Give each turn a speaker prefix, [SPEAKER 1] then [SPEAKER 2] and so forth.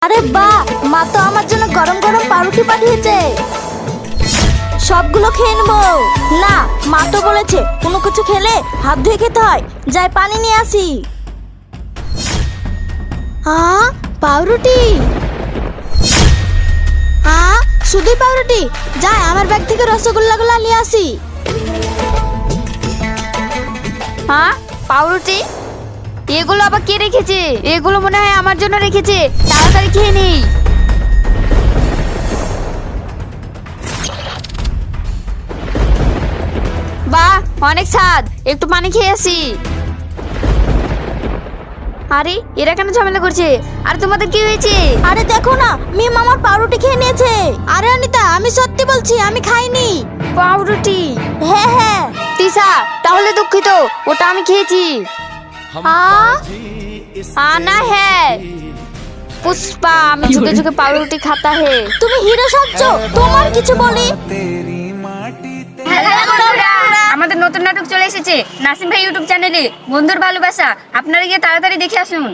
[SPEAKER 1] আরে বাহ, মা তো আমার জন্য গরম গরম পাউরুটি পাঠিয়েছে। সবগুলো খেয়ে নেবো। না, মা তো বলেছে কোনো কিছু খেলে হাত ধুয়ে খেতে হয়। যাই পানি নিয়ে আসি। পাউরুটি? শুধুই পাউরুটি? যাই আমার ব্যাগ থেকে রসগোল্লাগুলো নিয়ে আসি।
[SPEAKER 2] পাউরুটি? এগুলো আবার কে রেখেছে? এগুলো মনে হয় আমার জন্য রেখেছে। তাড়াতাড়ি খেয়ে নেই। বাহ, অনেক স্বাদ। একটু পানি খেয়ে আসি। আরে এরা কেন ঝামেলা করছে? আর তোমাদের কি হয়েছে?
[SPEAKER 1] আরে দেখো না, মিম আমার পাউরুটি খেয়ে নিয়েছে। আরে অনিতা, আমি সত্যি বলছি আমি খাইনি।
[SPEAKER 2] পাউরুটি?
[SPEAKER 1] হ্যাঁ হ্যাঁ।
[SPEAKER 2] তিশা, তাহলে দুঃখিত, ওটা আমি খেয়েছি। আনা হ্যাঁ পুষ্পা, আমি ঝুঁকে ঝুঁকে পাউরুটি খাতা হে।
[SPEAKER 1] তুমি হিরো সাজছ, তোমার কিছু বলি?
[SPEAKER 2] আমাদের নতুন নাটক চলে এসেছে নাসিম ভাই ইউটিউব চ্যানেলে, বন্ধুর ভালোবাসা। আপনারা গিয়ে তাড়াতাড়ি দেখে আসুন।